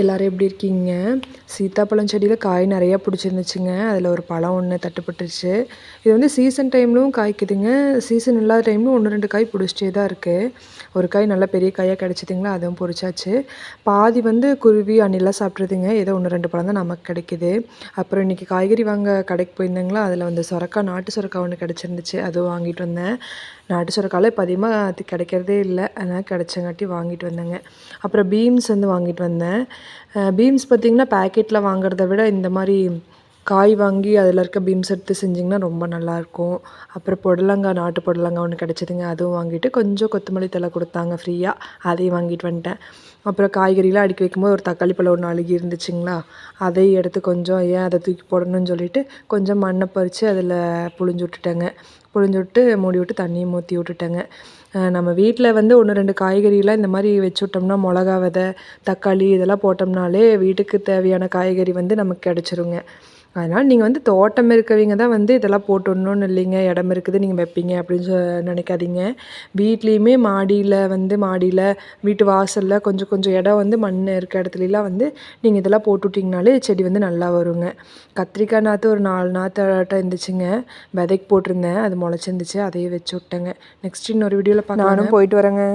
எல்லாரும் எப்படி இருக்கீங்க? சீத்தாப்பழம் செடியில் காய் நிறையா பிடிச்சிருந்துச்சுங்க. அதில் ஒரு பழம் ஒன்று தட்டுப்பட்டுருச்சு. இது வந்து சீசன் டைம்லும் காய்க்குதுங்க. சீசன் இல்லாத டைம்லும் 1, 2 காய் பிடிச்சிட்டே தான் இருக்குது. ஒரு காய் நல்லா பெரிய காயாக கிடச்சிதுங்களா, அதுவும் பொறிச்சாச்சு. பாதி வந்து குருவி அணிலாம் சாப்பிட்ருதுங்க. ஏதோ 1, 2 பழம் தான் நமக்கு கிடைக்கிது. அப்புறம் இன்றைக்கி காய்கறி வாங்க கடைக்கு போயிருந்தேங்களா, அதில் வந்து சொரக்காய், நாட்டு சொரக்காய் ஒன்று கிடச்சிருந்துச்சு. அதுவும் வாங்கிட்டு வந்தேன். நாட்டு சொரக்காயில் இப்போ அதிகமாக அது கிடைக்கிறதே இல்லை. அதனால் கிடச்சங்காட்டி வாங்கிட்டு வந்தேங்க. அப்புறம் பீன்ஸ் வந்து வாங்கிட்டு வந்தேன். பீன்ஸ் பார்த்திங்கன்னா பேக்கெட்டில் வாங்குறத விட இந்த மாதிரி காய் வாங்கி அதில் இருக்க பீன்ஸ் எடுத்து செஞ்சிங்கன்னா ரொம்ப நல்லாயிருக்கும். அப்புறம் புடலங்காய், நாட்டு புடலங்காய் ஒன்று கிடச்சிதுங்க. அதுவும் வாங்கிட்டு கொஞ்சம் கொத்தமல்லி தழை கொடுத்தாங்க ஃப்ரீயாக, அதையும் வாங்கிட்டு வந்துட்டேன். அப்புறம் காய்கறிலாம் அடுக்கி வைக்கும்போது ஒரு தக்காளி பழம் ஒன்று அழுகி இருந்துச்சுங்களா, அதையும் எடுத்து கொஞ்சம் ஏன் அதை தூக்கி போடணும்னு சொல்லிவிட்டு கொஞ்சம் மண்ணை பறித்து அதில் புழிஞ்சு விட்டுட்டேங்க. புழிஞ்சு விட்டு மூடி விட்டு தண்ணியும் ஊற்றி விட்டுட்டேங்க. நம்ம வீட்டில் வந்து 1, 2 காய்கறிலாம் இந்த மாதிரி வச்சு விட்டோம்னா, மிளகா விதை, தக்காளி இதெல்லாம் போட்டோம்னாலே வீட்டுக்கு தேவையான காய்கறி வந்து நமக்கு கிடச்சிருங்க. அதனால் நீங்கள் வந்து தோட்டம் இருக்கவங்க தான் வந்து இதெல்லாம் போட்டு விடணும்னு இல்லைங்க. இடம் இருக்குது நீங்கள் வைப்பீங்க அப்படின்னு நினைக்காதீங்க. வீட்லேயுமே மாடியில் வீட்டு வாசலில் கொஞ்சம் கொஞ்சம் இடம் வந்து மண் இருக்க இடத்துலலாம் வந்து நீங்கள் இதெல்லாம் போட்டு விட்டிங்கனாலே செடி வந்து நல்லா வருங்க. கத்திரிக்காய் நாற்று ஒரு 4 நாற்று இருந்துச்சுங்க. விதைக்கு போட்டிருந்தேன், அது முளைச்சிருந்துச்சு, அதையே வச்சு விட்டேங்க. நெக்ஸ்ட் இன்னொரு வீடியோவில் பார்க்கலாம். நானும் போயிட்டு வரேங்க.